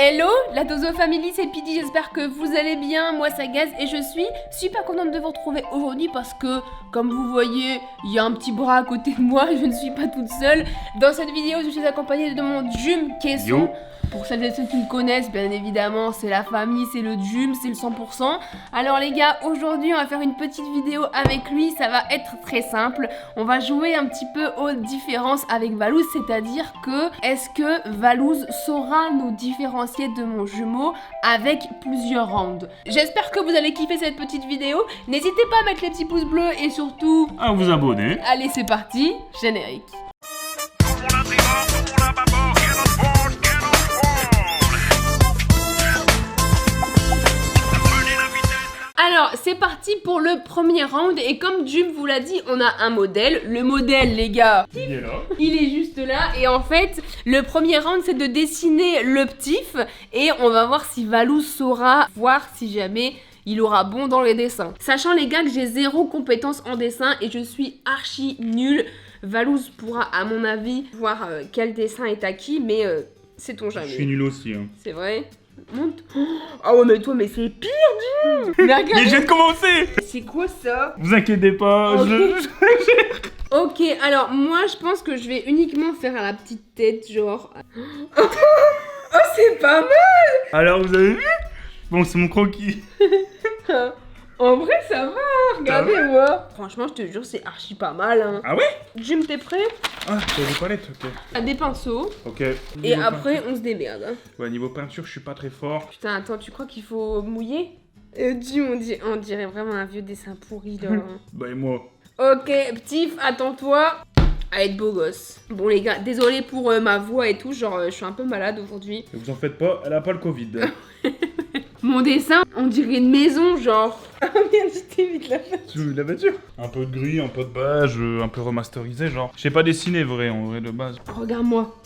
Hello, la Dozo Family, c'est Pidi, j'espère que vous allez bien, moi c'est Gaz et je suis super contente de vous retrouver aujourd'hui parce que, comme vous voyez, il y a un petit bras à côté de moi, je ne suis pas toute seule. Dans cette vidéo, je suis accompagnée de mon Jum Kesson. Pour celles et ceux qui me connaissent, bien évidemment, c'est la famille, c'est le Jum, c'est le 100%. Alors les gars, aujourd'hui, on va faire une petite vidéo avec lui, ça va être très simple. On va jouer un petit peu aux différences avec Valouz, c'est-à-dire que, est-ce que Valouz saura nous différencier de mon jumeau avec plusieurs rounds? J'espère que vous allez kiffer cette petite vidéo. N'hésitez pas à mettre les petits pouces bleus et surtout à vous abonner. Allez, c'est parti, générique. Alors, c'est parti pour le premier round et comme Jum vous l'a dit, on a un modèle. Le modèle, les gars, il est là. Il est juste là et en fait, le premier round, c'est de dessiner le ptif et on va voir si Valouz saura voir si jamais il aura bon dans les dessins. Sachant les gars que j'ai zéro compétence en dessin et je suis archi nulle. Valouz pourra, à mon avis, voir quel dessin est acquis, mais sait-on jamais. Je suis nul aussi. Hein. C'est vrai? Monte. Ah ouais mais toi mais c'est pire Jum. Mais regarde. Mais je viens de commencer. C'est quoi ça? Vous inquiétez pas, Okay. Ok, alors moi je pense que je vais uniquement faire à la petite tête, genre... Oh c'est pas mal. Alors vous avez vu? Bon c'est mon croquis. En vrai ça va, regardez-moi. Franchement je te jure c'est archi pas mal hein. Ah ouais? Jum t'es prêt? Ah t'as des palettes, ok. T'as des pinceaux. Ok. Et Niveau après peinture. on se démerde hein. Ouais niveau peinture je suis pas très fort. Putain attends, tu crois qu'il faut mouiller? Jum on dirait vraiment un vieux dessin pourri là. Bah et moi. Ok, Ptif, attends-toi à être beau gosse. Bon les gars, désolé pour ma voix et tout, genre je suis un peu malade aujourd'hui. Ne vous en faites pas, elle a pas le Covid. Mon dessin, on dirait une maison, genre. Ah merde, j'étais vite la face. Tu veux la voiture? Un peu de gris, un peu de beige, un peu remasterisé genre. Je sais pas dessiner vrai en vrai de base. Regarde-moi.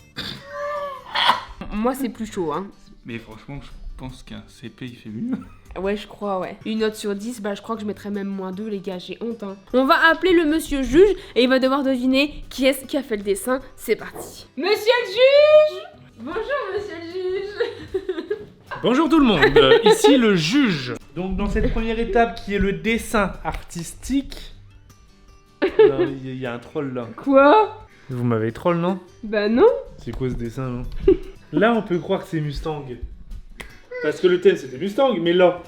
Moi c'est plus chaud hein. Mais franchement je pense qu'un CP il fait mieux. Ouais, je crois, ouais. Une note sur 10, bah je crois que je mettrais même -2, les gars, j'ai honte, hein. On va appeler le monsieur juge et il va devoir deviner qui est-ce qui a fait le dessin. C'est parti. Monsieur le juge! Bonjour, monsieur le juge. Bonjour tout le monde, ici le juge. Donc dans cette première étape qui est le dessin artistique... Non, il y a un troll là. Quoi? Vous m'avez troll, non? Bah non. C'est quoi ce dessin, non? Là, on peut croire que c'est Mustang. Parce que le thème, c'était Mustang, mais là...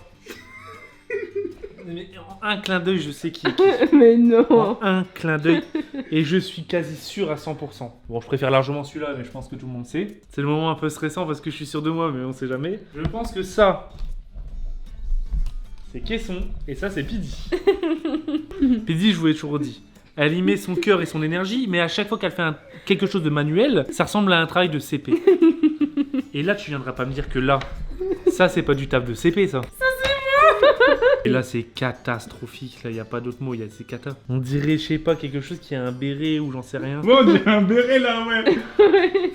Mais en un clin d'œil, je sais qui est qui. Mais non. En un clin d'œil. Et je suis quasi sûr à 100%. Bon, je préfère largement celui-là, mais je pense que tout le monde sait. C'est le moment un peu stressant parce que je suis sûr de moi, mais on sait jamais. Je pense que ça... c'est Kesson, et ça, c'est Pidi. Pidi, je vous l'ai toujours dit. Elle y met son cœur et son énergie, mais à chaque fois qu'elle fait quelque chose de manuel, ça ressemble à un travail de CP. Et là, tu viendras pas me dire que là, ça, c'est pas du taf de CP, ça. Ça, c'est moi. Et là, c'est catastrophique. Là, y a pas d'autre mot. C'est cata. On dirait, je sais pas, quelque chose qui a un béret ou j'en sais rien. Bon, j'ai un béret là, ouais.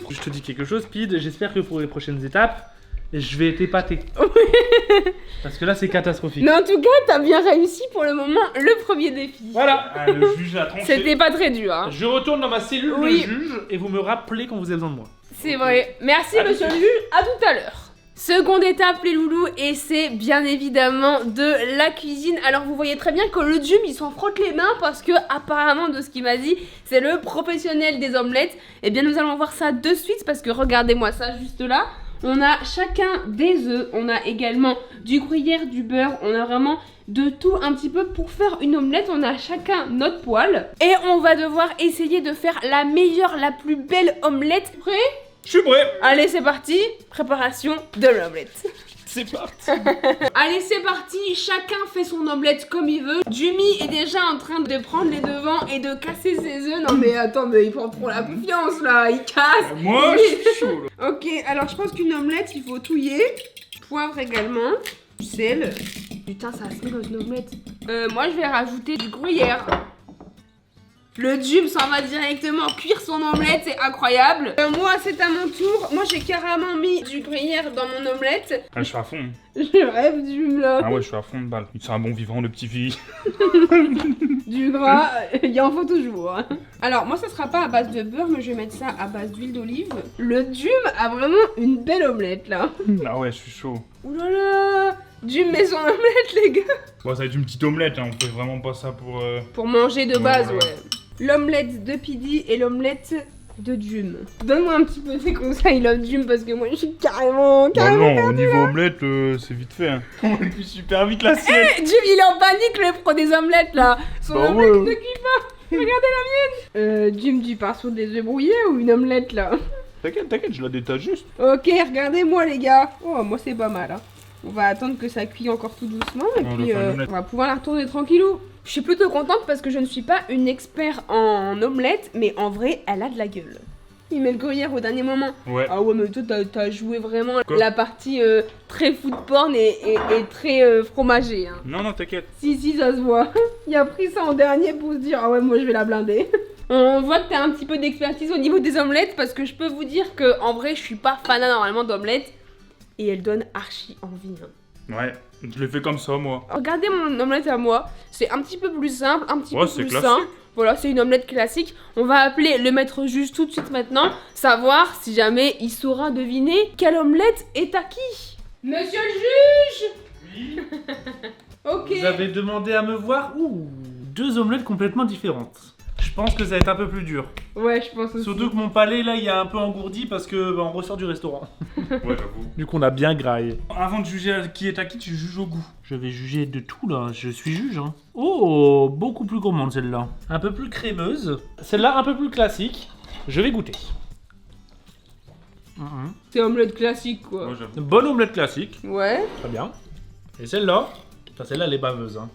Je te dis quelque chose, Pid. J'espère que pour les prochaines étapes, je vais t'épater. Parce que là, c'est catastrophique. Mais en tout cas, t'as bien réussi pour le moment le premier défi. Voilà. Ah, le juge a tranché. C'était pas très dur, hein. Je retourne dans ma cellule Oui. de juge et vous me rappelez quand vous avez besoin de moi. C'est vrai. Merci, monsieur le juge. À tout à l'heure. Seconde étape, les loulous, et c'est bien évidemment de la cuisine. Alors, vous voyez très bien que le Jum, il s'en frotte les mains parce que, apparemment, de ce qu'il m'a dit, c'est le professionnel des omelettes. Et bien, nous allons voir ça de suite parce que, regardez-moi ça juste là. On a chacun des œufs, on a également du gruyère, du beurre, on a vraiment de tout un petit peu pour faire une omelette. On a chacun notre poêle et on va devoir essayer de faire la meilleure, la plus belle omelette. Prêt? Je suis prêt. Allez, c'est parti. Préparation de l'omelette. C'est parti. Allez, c'est parti. Chacun fait son omelette comme il veut. Jumi est déjà en train de prendre les devants et de casser ses œufs. Non mais attends, mais il prend trop la confiance là. Il casse. Moi, je suis chaud là. Ok, alors je pense qu'une omelette, il faut touiller. Poivre également. Du sel. Putain, ça se met dans une omelette. Moi, je vais rajouter du gruyère. Le Jum s'en va directement cuire son omelette, c'est incroyable. Moi, c'est à mon tour. Moi, j'ai carrément mis du gruyère dans mon omelette. Ah, je suis à fond. Je rêve Jum là. Ah ouais, je suis à fond de balle. C'est un bon vivant, le petit fille. Du gras, il en faut toujours. Hein. Alors, moi, ça sera pas à base de beurre, mais je vais mettre ça à base d'huile d'olive. Le Jum a vraiment une belle omelette là. Ah ouais, je suis chaud. Ouh là là, Jum met son omelette, les gars. Bon, ça va être une petite omelette, hein. On fait vraiment pas ça pour... Pour manger de base, Ouais. ouais. L'omelette de Pidi et l'omelette de Jum. Donne-moi un petit peu tes conseils, là, Jum, parce que moi, je suis carrément. Non, au niveau omelette, c'est vite fait. Hein. On cuit super vite l'assiette. Jum, il est en panique, le pro des omelettes, là. Son Bah omelette ouais. ne cuit pas. Regardez la mienne. Jum, tu pars sur des œufs brouillés ou une omelette, là? T'inquiète, je la détache juste. Ok, regardez-moi, les gars. Oh, moi, c'est pas mal, hein. On va attendre que ça cuise encore tout doucement et On puis va faire une omelette. on va pouvoir la retourner tranquillou. Je suis plutôt contente parce que je ne suis pas une expert en omelette, mais en vrai, elle a de la gueule. Il met le gruyère au dernier moment. Ouais. Ah ouais, mais toi, t'as joué vraiment Quoi la partie très food porn et très fromager. Hein. Non, t'inquiète. Si, ça se voit. Il a pris ça en dernier pour se dire, ah ouais, moi, je vais la blinder. On voit que t'as un petit peu d'expertise au niveau des omelettes parce que je peux vous dire que en vrai, je suis pas fanat normalement d'omelettes et elle donne archi envie. Hein. Ouais, je l'ai fait comme ça, moi. Regardez mon omelette à moi, c'est un petit peu plus simple, un petit Ouais, peu c'est plus classique. sain. Voilà, c'est une omelette classique. On va appeler le maître juge tout de suite maintenant, savoir si jamais il saura deviner quelle omelette est à qui. Monsieur le juge. Oui. Ok. Vous avez demandé à me voir. Ouh, 2 omelettes complètement différentes. Je pense que ça va être un peu plus dur. Ouais, je pense aussi. Surtout que mon palais là, il est un peu engourdi parce que on ressort du restaurant. Ouais, j'avoue. Du coup, on a bien graillé. Avant de juger qui est à qui, tu juges au goût. Je vais juger de tout là, je suis juge. Hein. Oh, beaucoup plus gourmande celle-là. Un peu plus crémeuse. Celle-là, un peu plus classique. Je vais goûter. C'est omelette classique quoi. Ouais, j'avoue. Bonne omelette classique, Ouais. très bien. Et celle-là, enfin celle-là elle est baveuse. Hein.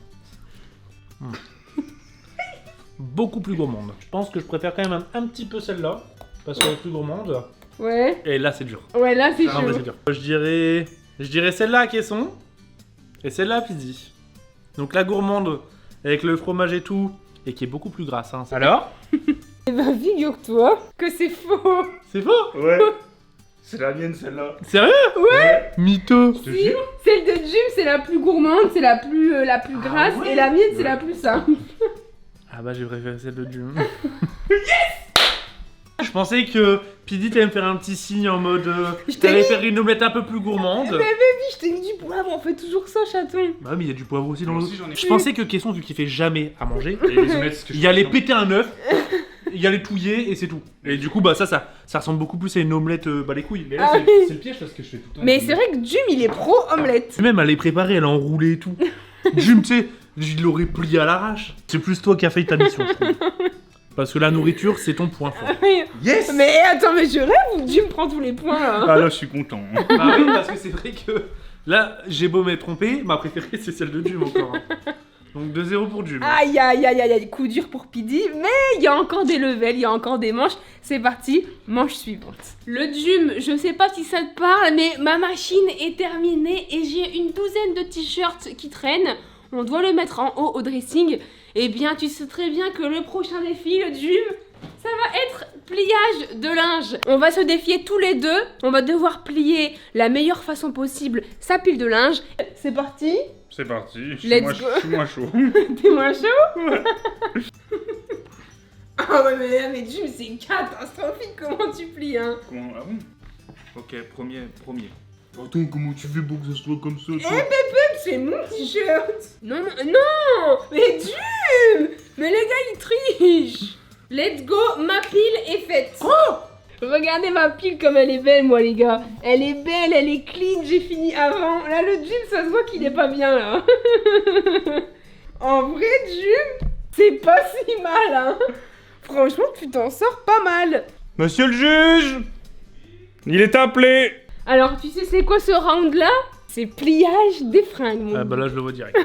Beaucoup plus gourmande. Je pense que je préfère quand même un petit peu celle-là, parce qu'elle est plus gourmande. Ouais. Et là c'est dur. Ouais, là c'est Ah non, mais chaud. c'est dur. Je dirais celle-là à caisson, et celle-là à pidi. Donc la gourmande, avec le fromage et tout, et qui est beaucoup plus grasse. Hein. Alors? Eh ben, figure-toi que c'est faux. C'est faux? Ouais. C'est la mienne, celle-là. Sérieux? Ouais. Mytho. Je te jure. Celle de Jim, c'est la plus gourmande, c'est la plus grasse, ouais. et la mienne, c'est Ouais. la plus simple. Ah bah j'ai préféré celle de Jum. Je pensais que Pidi t'allais me faire un petit signe en mode Je t'ai t'allais mis- faire une omelette un peu plus gourmande. Oui, je t'ai mis du poivre, on fait toujours ça, chaton. Bah mais il y a du poivre aussi dans Moi le aussi, j'en ai. Je pensais que Caisson, vu qu'il fait jamais à manger, Et les omelettes, c'est ce que je il allait fais. péter un œuf, il allait touiller et c'est tout. Et du coup bah ça ressemble beaucoup plus à une omelette bah les couilles. Mais là, Ah c'est oui. c'est le piège parce que je fais tout le temps. Mais des c'est vrai que Jim, il est pro omelette. Et même elle est préparée, elle a enroulé et tout. Jum, tu sais, il l'aurait plié à l'arrache. C'est plus toi qui as fait ta mission, je trouve. Parce que la nourriture, c'est ton point fort. Yes. Mais attends, mais je rêve ou Jim prend tous les points là. Ah là, je suis content. hein. Bah oui, parce que c'est vrai que là, j'ai beau m'être trompé, ma préférée c'est celle de Jum encore. Hein. Donc 2-0 pour Jum. Aïe aïe aïe aïe aïe, coup dur pour Pidi, mais il y a encore des levels, il y a encore des manches. C'est parti, manche suivante. Le Jum, je sais pas si ça te parle, mais ma machine est terminée et j'ai une douzaine de t-shirts qui traînent. On doit le mettre en haut au dressing. Eh bien, tu sais très bien que le prochain défi, le Jum, ça va être pliage de linge. On va se défier tous les deux. On va devoir plier la meilleure façon possible sa pile de linge. C'est parti. C'est parti. Je Let's suis moins- go. je suis moins chaud. T'es moins chaud? Ah ouais, mais Jim, c'est catastrophique comment tu plies, hein. Comment... Ah bon? Ok, premier. Attends, comment tu fais pour que ça soit comme ça, toi? C'est mon t-shirt. Non, mais Jim. Mais les gars, ils trichent. Let's go, ma pile est faite. Oh! Regardez ma pile comme elle est belle, moi, les gars. Elle est belle, elle est clean, j'ai fini avant. Là, le Jim, ça se voit qu'il est pas bien, là. En vrai, Jim, c'est pas si mal, hein. Franchement, tu t'en sors pas mal. Monsieur le juge! Il est appelé! Alors, tu sais, c'est quoi ce round-là? C'est pliage des fringues, mon Ah bah gars. là je le vois direct.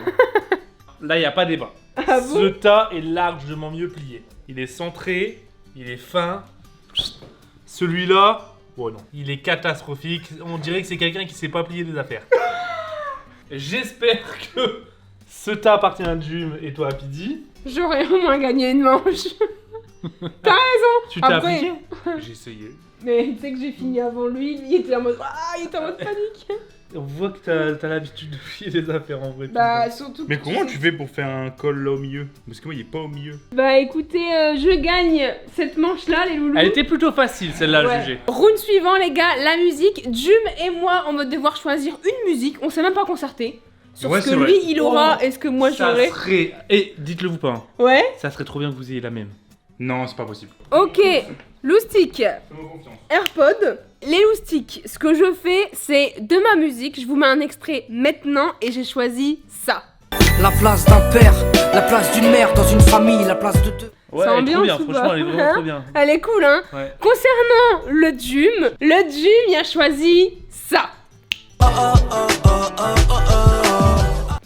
Là y a pas débat. Ah bon? Ce tas est largement mieux plié. Il est centré, il est fin. Celui-là, oh non, il est catastrophique. On dirait que c'est quelqu'un qui sait pas plier des affaires. J'espère que ce tas appartient à Jum et toi à Pidi. J'aurais au moins gagné une manche. Tu t'es Après- appliqué? J'ai essayé. Mais tu sais que j'ai fini avant lui, il était en mode panique. On voit que t'as l'habitude de plier les affaires en vrai. Bah surtout que Mais comment sais- tu fais pour faire un col là au milieu? Parce que moi, il est pas au milieu. Bah écoutez, je gagne cette manche là les loulous. Elle était plutôt facile celle-là à Ouais. juger. Round suivant les gars, la musique. Jum et moi on va devoir choisir une musique, on s'est même pas concerté. Sur Ouais, ce que c'est vrai. lui il aura Oh, et ce que moi Ça j'aurai. serait... Et dites-le vous pas, hein. Ouais. Ça serait trop bien que vous ayez la même. Non, c'est pas possible. Ok, loustic, Fais-moi confiance. AirPod. Les loustiques, ce que je fais c'est de ma musique, je vous mets un extrait maintenant et j'ai choisi ça. La place d'un père, la place d'une mère dans une famille, la place de deux. Ouais, Ça elle est trop ambiance bien, ou franchement, pas elle est vraiment trop bien. Elle est cool hein. Ouais. Concernant le Jum, il a choisi ça.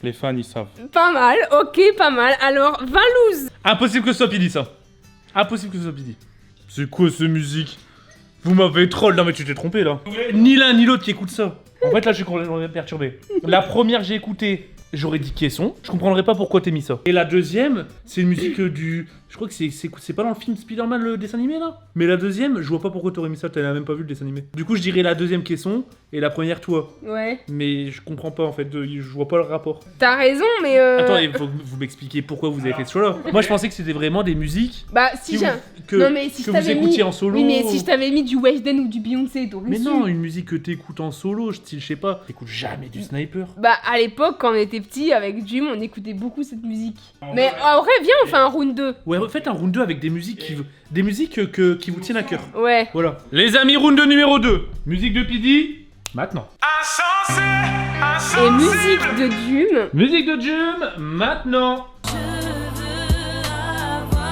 Les fans, ils savent. Pas mal, ok, pas mal. Alors, Valouz. Impossible que ce soit Pidi, ça. Impossible que ce soit Pidi. C'est quoi cette musique? Vous m'avez troll. Non mais tu t'es trompé là. Ni l'un ni l'autre qui écoute ça. En fait là je suis complètement perturbé. La première j'ai écouté, j'aurais dit caisson. Je comprendrais pas pourquoi t'as mis ça. Et la deuxième, c'est une musique du... Je crois que c'est pas dans le film Spider-Man le dessin animé là. Mais la deuxième, je vois pas pourquoi t'aurais mis ça, t'as même pas vu le dessin animé. Du coup je dirais la deuxième caisson et la première toi. Ouais. Mais je comprends pas en fait, je vois pas le rapport. T'as raison, mais Attends, il faut que vous m'expliquiez pourquoi vous avez fait ce choix là. Moi je pensais que c'était vraiment des musiques Bah, si qui j'ai. vous- que, Non, mais si que je vous t'avais écoutiez mis. en solo. Oui, mais si je t'avais mis du Weshden ou du Beyoncé, t'aurais Mais su. non, une musique que t'écoutes en solo, style, je sais pas, t'écoutes jamais du Sniper. Bah, à l'époque, quand on était petit, avec Jum, on écoutait beaucoup cette musique. Mais en vrai, viens, on fait un round 2. Ouais, faites un round 2 avec des musiques qui qui vous tiennent à cœur. Ouais. Voilà. Les amis, round 2 numéro 2. Musique de Pidi, maintenant. Et musique de Jum. Musique de Jum, maintenant.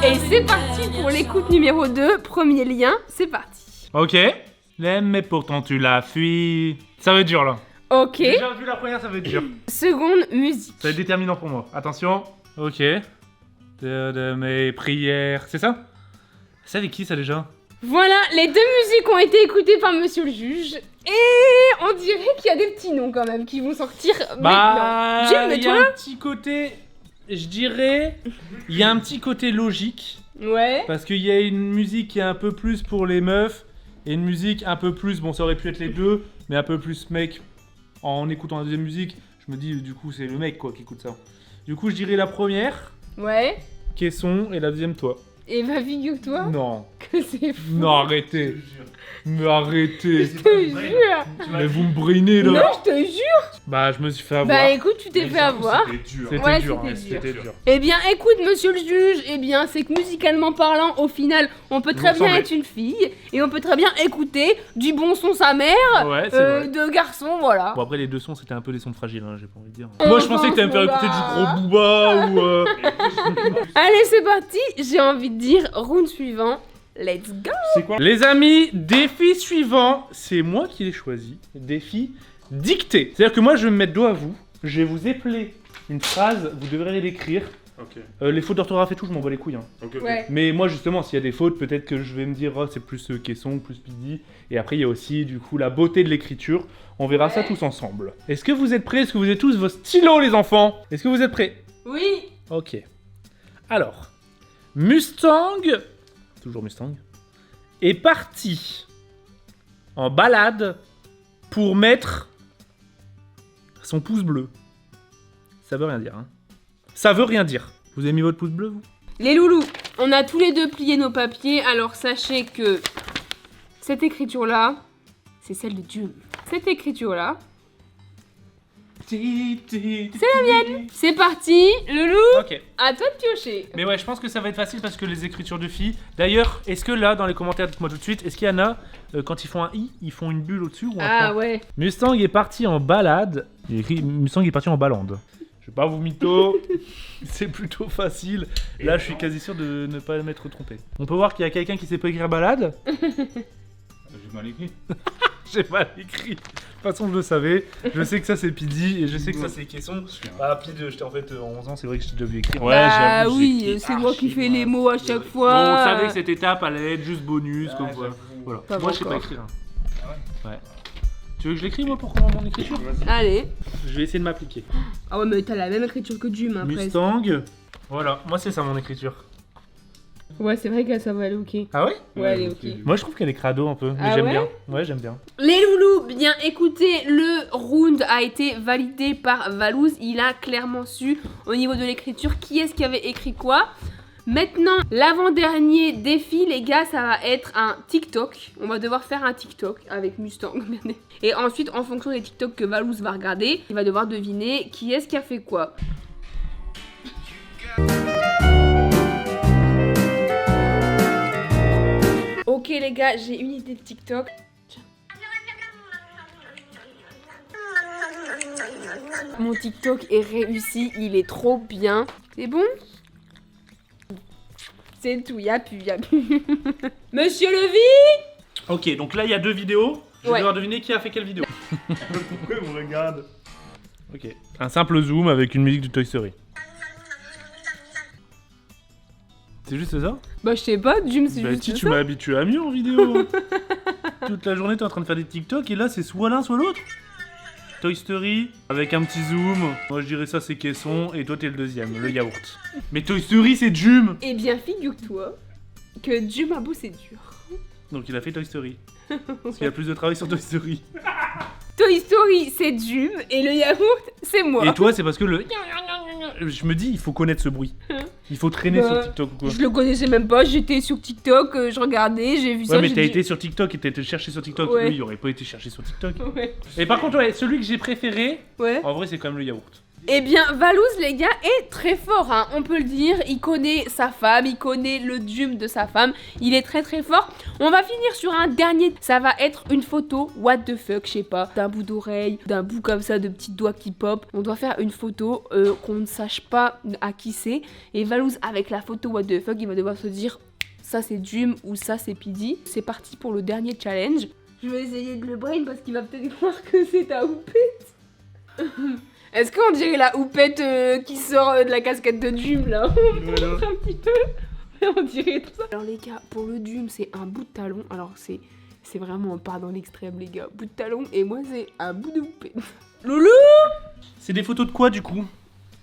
Et c'est parti pour l'écoute numéro 2. Premier lien, c'est parti. Ok. L'aime, mais pourtant tu l'as fui. Ça va être dur là. Ok. J'ai déjà vu la première, ça va être dur. Seconde musique. Ça va être déterminant pour moi. Attention. Ok. De mes prières. C'est ça? C'est avec qui ça déjà? Voilà, les deux musiques ont été écoutées par monsieur le juge. Et on dirait qu'il y a des petits noms quand même qui vont sortir maintenant. Jim, mais il y a toi un petit côté, je dirais, il y a un petit côté logique. Ouais. Parce qu'il y a une musique qui est un peu plus pour les meufs et une musique un peu plus, bon ça aurait pu être les deux, mais un peu plus mec. En écoutant la deuxième musique, je me dis du coup c'est le mec quoi qui écoute ça. Du coup je dirais la première, Ouais. Caisson, et la deuxième toi. Et bah figure-toi Non, que c'est fou. non arrêtez. Mais arrêtez. Je te jure. Mais vous me brainez Non, là. je te jure. Bah je me suis fait avoir. Bah écoute, tu t'es fait avoir. C'était dur. C'était Ouais, dur, c'était ouais, dur. c'était dur. Eh bien, écoute, monsieur le juge, eh bien, c'est que musicalement parlant, au final, on peut très Vous bien ressemblez. être une fille et on peut très bien écouter du bon son sa mère, Ouais, c'est vrai. de garçon, voilà. Bon après les deux sons c'était un peu des sons fragiles, hein, j'ai pas envie de dire. Oh, Moi je pensais que t'allais me faire bon, écouter bah. du gros booba ou Allez, c'est parti. J'ai envie de dire round suivant. Let's go. C'est quoi? Les amis, défi suivant, c'est moi qui l'ai choisi. Défi dicté. C'est-à-dire que moi je vais me mettre dos à vous, je vais vous épeler une phrase, vous devrez l'écrire. Ok. Les fautes d'orthographe et tout, je m'en bats les couilles. Hein. Ok. Ouais. Mais moi justement, s'il y a des fautes, peut-être que je vais me dire, oh, c'est plus Caisson, plus Pidi. Et après il y a aussi du coup la beauté de l'écriture. On verra ça Ouais. tous ensemble. Est-ce que vous êtes prêts? Est-ce que vous avez tous vos stylos les enfants? Est-ce que vous êtes prêts? Oui. Ok. Alors, Mustang, toujours Mustang, est parti en balade pour mettre son pouce bleu. Ça veut rien dire, hein. Ça veut rien dire. Vous avez mis votre pouce bleu, vous? Les loulous, on a tous les deux plié nos papiers, alors sachez que cette écriture-là, c'est celle de Dieu. Cette écriture-là, C'est la mienne. C'est parti, Loulou, Ok. à toi de piocher. Mais ouais, je pense que ça va être facile parce que les écritures de filles. D'ailleurs, est-ce que là, dans les commentaires, dites-moi tout de suite, est-ce qu'il y en a, quand ils font un i, ils font une bulle au-dessus ou un Ah point? ouais. Mustang est parti en balade. Il écrit Mustang est parti en balande. Je vais pas vous mytho. C'est plutôt facile. Là, je suis quasi sûr de ne pas m'être trompé. On peut voir qu'il y a quelqu'un qui sait pas écrire balade. J'ai mal écrit. J'ai mal écrit. De toute façon, je le savais. Je sais que ça c'est Pidi et je sais que ça c'est Caisson. Ah, Pidi, j'étais en fait 11 ans, c'est vrai que je t'ai déjà vu écrire. Ouais, bah j'avoue, oui, j'écris c'est moi qui archi fais mal. les mots à chaque Bon, fois. on savait que cette étape allait être juste bonus, comme quoi. Voilà. Pas Moi, je sais pas encore. écrire. Ouais. Tu veux que je l'écris moi pour comprendre mon écriture? Allez. Je vais essayer de m'appliquer. Ah ouais, mais t'as la même écriture que Jum, hein, presque. Mustang. Voilà, moi c'est ça mon écriture. Ouais, c'est vrai que ça va aller ok. Ah ouais? Ouais, elle est ok. Moi je trouve qu'elle est crado un peu, mais Ah j'aime ouais bien. Ouais, j'aime bien. Les loulous, bien écoutez, le round a été validé par Valouz. Il a clairement su au niveau de l'écriture qui est-ce qui avait écrit quoi. Maintenant, l'avant-dernier défi, les gars, ça va être un TikTok. On va devoir faire un TikTok avec Mustang. Et ensuite, en fonction des TikTok que Valouz va regarder, il va devoir deviner qui est-ce qui a fait quoi. Ok les gars, j'ai une idée de TikTok. Mon TikTok est réussi, il est trop bien. C'est bon? C'est tout, y'a plus. Monsieur Levy! Ok, donc là il y a 2 vidéos. Je vais Ouais. devoir deviner qui a fait quelle vidéo. Pourquoi on regarde? Ok. Un simple zoom avec une musique de Toy Story. C'est juste ça? Bah je sais pas, Jim c'est Bah juste si, tu ça. m'as habitué à mieux en vidéo. Toute la journée t'es en train de faire des TikTok et là c'est soit l'un soit l'autre. Toy Story avec un petit zoom. Moi je dirais ça c'est caisson et toi t'es le deuxième, le yaourt. Mais Toy Story c'est Jum. Eh bien figure-toi que Jim a bossé dur. Donc il a fait Toy Story. Parce qu'il y a plus de travail sur Toy Story. Toy Story c'est Jim et le yaourt c'est moi. Et toi c'est parce que le... Je me dis il faut connaître ce bruit. Il faut traîner Bah, sur TikTok ou quoi. Je le connaissais même pas, j'étais sur TikTok, je regardais, j'ai vu ça. Ouais mais j'ai t'as dit- été sur TikTok et t'as été chercher sur TikTok. Ouais. Lui il aurait pas été chercher sur TikTok. Ouais. Et par contre ouais, celui que j'ai préféré, Ouais. en vrai c'est quand même le yaourt. Eh bien, Valouz, les gars, est très fort, hein, on peut le dire. Il connaît sa femme, il connaît le Jum de sa femme. Il est très très fort. On va finir sur un dernier. Ça va être une photo, what the fuck, je sais pas, d'un bout d'oreille, d'un bout comme ça, de petits doigts qui pop. On doit faire une photo qu'on ne sache pas à qui c'est. Et Valouz, avec la photo what the fuck, il va devoir se dire ça c'est Jum ou ça c'est Pidi. C'est parti pour le dernier challenge. Je vais essayer de le brain parce qu'il va peut-être croire que c'est ta houppette. Est-ce qu'on dirait la houppette qui sort de la casquette de Jum là? On montre un petit peu. On dirait tout ça. Alors les gars, pour le Jum, c'est un bout de talon. Alors c'est vraiment, on part dans l'extrême les gars. Bout de talon et moi c'est un bout de houppette. Loulou! C'est des photos de quoi du coup?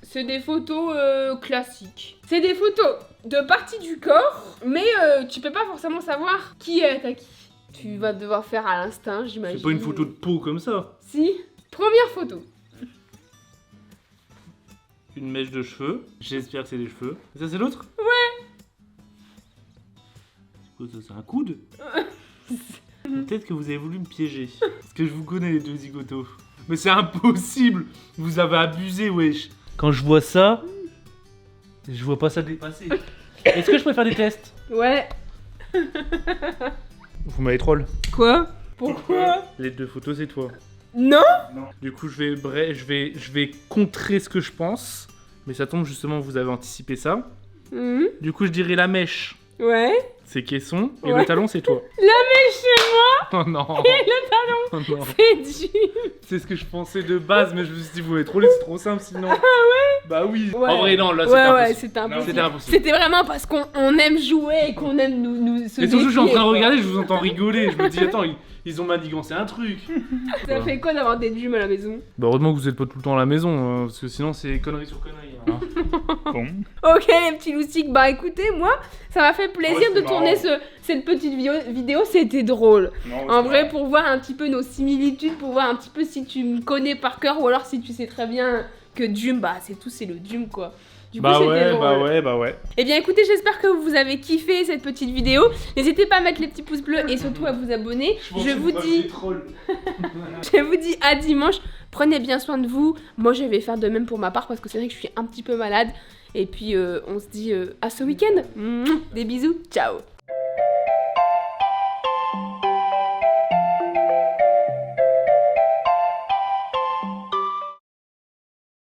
C'est des photos classiques. C'est des photos de parties du corps, mais tu peux pas forcément savoir qui est à qui. Tu vas devoir faire à l'instinct, j'imagine. C'est pas une photo de peau comme ça. Si. Première photo. Une mèche de cheveux. J'espère que c'est des cheveux. Et ça c'est l'autre? Ouais. C'est quoi ça? C'est un coude? Peut-être que vous avez voulu me piéger. Parce que je vous connais les deux zigotos. Mais c'est impossible. Vous avez abusé, wesh. Quand je vois ça, je vois pas ça dépasser. Est-ce que je peux faire des tests? Ouais. Vous m'avez troll. Quoi? Pourquoi? Les 2 photos c'est toi. Non? Du coup je vais contrer ce que je pense. Mais ça tombe justement, vous avez anticipé ça. Mhm. Du coup je dirais la mèche. Ouais. C'est caisson et Ouais. le talon c'est toi. La mèche c'est moi Oh non. et le talon Oh non. c'est Jim. C'est ce que je pensais de base, mais je me suis dit, vous m'avez trollé, c'est trop simple sinon. Ah ouais? Bah oui. Ouais. En vrai, non, là, Ouais, c'était c'était impossible. impossible. C'était impossible. C'était vraiment parce qu'on aime jouer et qu'on aime nous se Et surtout, je suis en défier, train de quoi. regarder, je vous entends rigoler. Je me dis, attends, ils ont manigancé un truc. Ça fait quoi d'avoir des Jum à la maison? Bah, heureusement que vous êtes pas tout le temps à la maison, hein, parce que sinon, c'est conneries sur conneries. Hein. Bon. Ok les petits loustiques, bah écoutez, moi, ça m'a fait plaisir Ouais, c'est de tourner marrant. cette petite vidéo, c'était drôle. Non, En c'est vrai, marrant. pour voir un petit peu nos similitudes, pour voir un petit peu si tu me connais par cœur ou alors si tu sais très bien que Jum, bah c'est tout, c'est le Jum quoi. Du coup, Bah c'était ouais, drôle. bah ouais. Eh bien écoutez, j'espère que vous avez kiffé cette petite vidéo. N'hésitez pas à mettre les petits pouces bleus et surtout à vous abonner. Je vous dis à dimanche. Prenez bien soin de vous. Moi, je vais faire de même pour ma part parce que c'est vrai que je suis un petit peu malade. Et puis, on se dit à ce week-end. Des bisous. Ciao.